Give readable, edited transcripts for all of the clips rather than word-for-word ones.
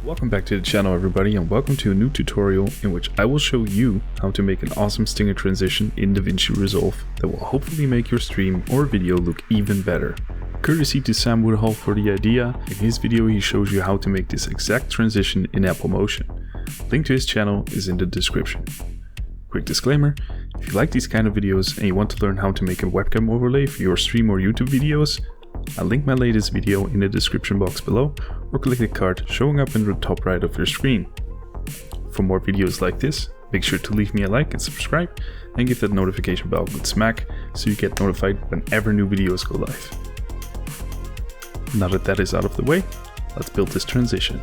Welcome back to the channel everybody, and welcome to a new tutorial in which I will show you how to make an awesome stinger transition in Davinci Resolve that will hopefully make your stream or video look even better. Courtesy to Sam Woodhull for the idea. In his video he shows you how to make this exact transition in Apple Motion. Link to his channel is in the description. Quick disclaimer, if you like these kind of videos and you want to learn how to make a webcam overlay for your stream or YouTube videos, I'll link my latest video in the description box below, or click the card showing up in the top right of your screen. For more videos like this, make sure to leave me a like and subscribe, and give that notification bell a good smack so you get notified whenever new videos go live. Now that that is out of the way, let's build this transition.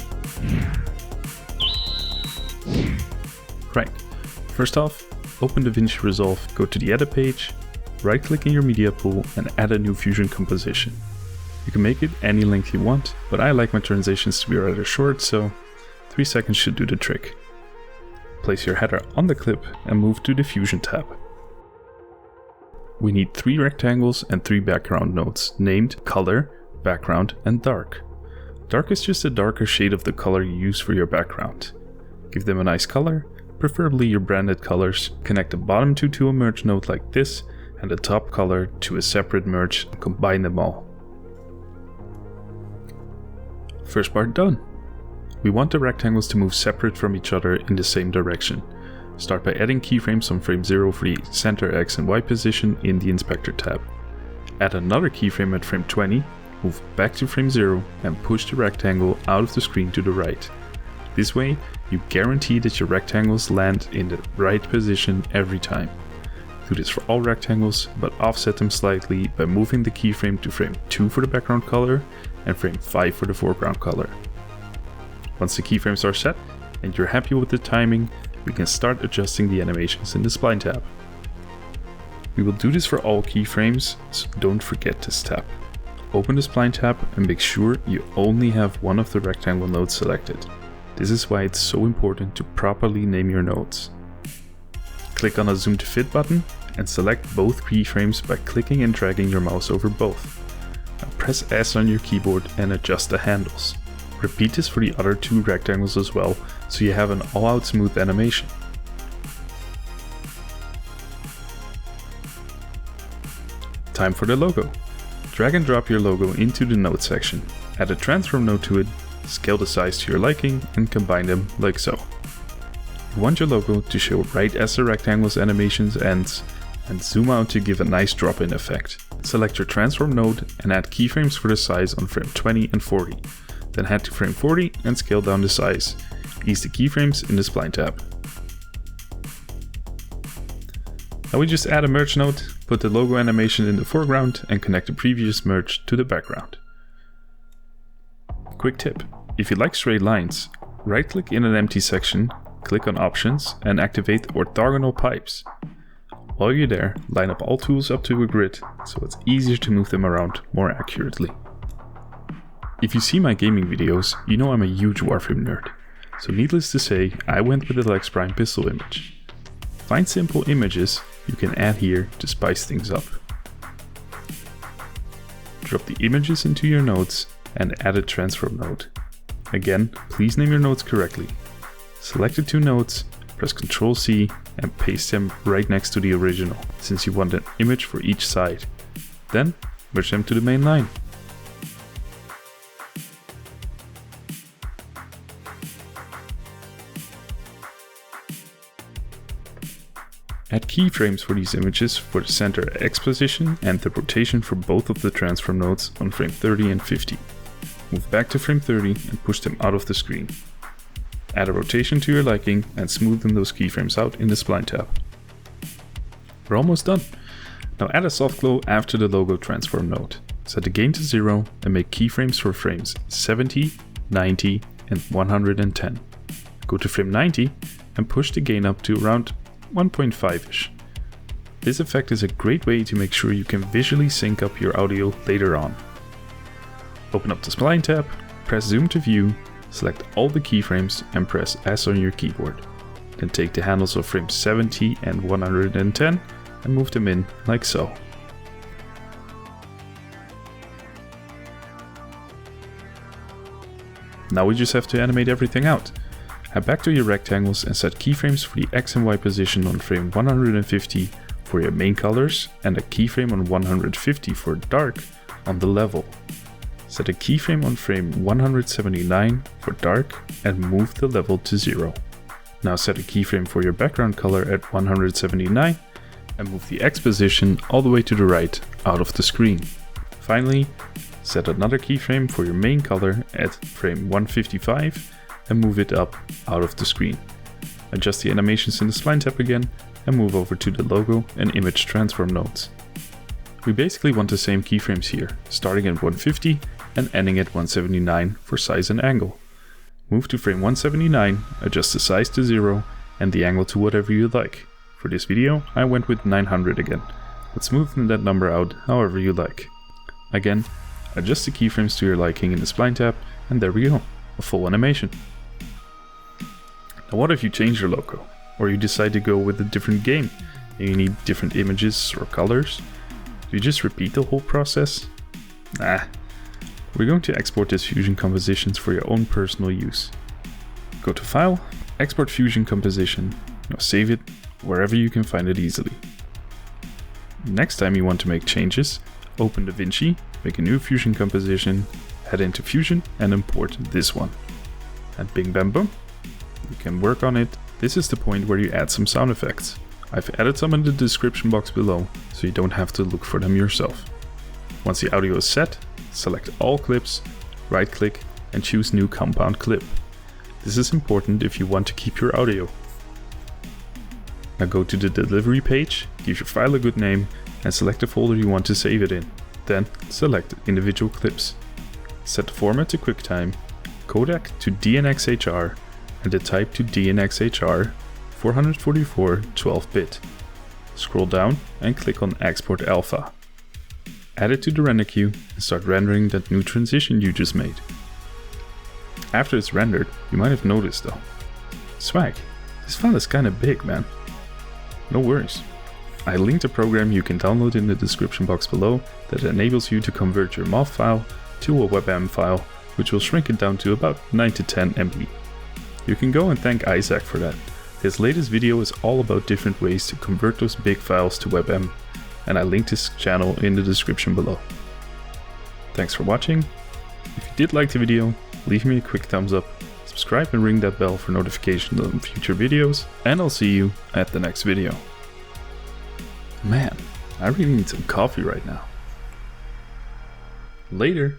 Right, first off, open Davinci Resolve, go to the edit page, right click in your media pool and add a new fusion composition. You can make it any length you want, but I like my transitions to be rather short, so 3 seconds should do the trick. Place your header on the clip and move to the Fusion tab. We need 3 rectangles and 3 background nodes, named Color, Background and Dark. Dark is just a darker shade of the color you use for your background. Give them a nice color, preferably your branded colors. Connect the bottom two to a merge node like this, and the top color to a separate merge and combine them all. First part done. We want the rectangles to move separate from each other in the same direction. Start by adding keyframes on frame 0 for the center X and Y position in the Inspector tab. Add another keyframe at frame 20, move back to frame 0 and push the rectangle out of the screen to the right. This way, you guarantee that your rectangles land in the right position every time. Do this for all rectangles, but offset them slightly by moving the keyframe to frame 2 for the background color and frame 5 for the foreground color. Once the keyframes are set and you're happy with the timing, we can start adjusting the animations in the Spline tab. We will do this for all keyframes, so don't forget this tab. Open the Spline tab and make sure you only have one of the rectangle nodes selected. This is why it's so important to properly name your nodes. Click on the Zoom to Fit button and select both keyframes by clicking and dragging your mouse over both. Now press S on your keyboard and adjust the handles. Repeat this for the other 2 rectangles as well, so you have an all-out smooth animation. Time for the logo. Drag and drop your logo into the node section. Add a transform node to it, scale the size to your liking and combine them like so. You want your logo to show right as the rectangle's animations ends, and zoom out to give a nice drop-in effect. Select your transform node and add keyframes for the size on frame 20 and 40. Then head to frame 40 and scale down the size. Ease the keyframes in the Spline tab. Now we just add a merge node, put the logo animation in the foreground and connect the previous merge to the background. Quick tip, if you like straight lines, right click in an empty section, click on Options and activate orthogonal pipes. While you're there, line up all tools up to a grid, so it's easier to move them around more accurately. If you see my gaming videos, you know I'm a huge Warframe nerd, so needless to say, I went with the Lex Prime pistol image. Find simple images you can add here to spice things up. Drop the images into your nodes and add a transform node. Again, please name your nodes correctly. Select the 2 nodes, press Ctrl C and paste them right next to the original, since you want an image for each side. Then merge them to the main line. Add keyframes for these images for the center X position and the rotation for both of the transform nodes on frame 30 and 50. Move back to frame 30 and push them out of the screen. Add a rotation to your liking and smoothen those keyframes out in the Spline tab. We're almost done. Now add a soft glow after the logo transform node. Set the gain to 0 and make keyframes for frames 70, 90 and 110. Go to frame 90 and push the gain up to around 1.5ish. This effect is a great way to make sure you can visually sync up your audio later on. Open up the Spline tab, press Zoom to view, select all the keyframes and press S on your keyboard. Then take the handles of frames 70 and 110 and move them in like so. Now we just have to animate everything out. Head back to your rectangles and set keyframes for the X and Y position on frame 150 for your main colors and a keyframe on 150 for dark on the level. Set a keyframe on frame 179 for dark and move the level to 0. Now set a keyframe for your background color at 179 and move the X position all the way to the right out of the screen. Finally, set another keyframe for your main color at frame 155 and move it up out of the screen. Adjust the animations in the spline tab again and move over to the logo and image transform nodes. We basically want the same keyframes here, starting at 150 and ending at 179 for size and angle. Move to frame 179, adjust the size to 0 and the angle to whatever you like. For this video, I went with 900 again, but smoothen that number out however you like. Again, adjust the keyframes to your liking in the spline tab, and there we go, a full animation. Now what if you change your logo, or you decide to go with a different game, and you need different images or colors? Do you just repeat the whole process? Nah. We're going to export as Fusion compositions for your own personal use. Go to File, Export Fusion Composition, now save it wherever you can find it easily. Next time you want to make changes, open Davinci, make a new Fusion composition, head into Fusion and import this one. And bing bam boom, you can work on it. This is the point where you add some sound effects. I've added some in the description box below, so you don't have to look for them yourself. Once the audio is set, select all clips, right click and choose New Compound Clip. This is important if you want to keep your audio. Now go to the delivery page, give your file a good name and select the folder you want to save it in. Then select individual clips. Set the format to QuickTime, codec to DNxHR and the type to DNxHR 444 12-bit. Scroll down and click on Export Alpha. Add it to the render queue and start rendering that new transition you just made. After it's rendered, you might have noticed though. Swag, this file is kinda big, man. No worries. I linked a program you can download in the description box below that enables you to convert your MOV file to a WebM file, which will shrink it down to about 9 to 10 MB. You can go and thank Isaac for that. His latest video is all about different ways to convert those big files to WebM, and I linked his channel in the description below. Thanks for watching. If you did like the video, leave me a quick thumbs up, subscribe and ring that bell for notifications on future videos, and I'll see you at the next video. Man, I really need some coffee right now. Later.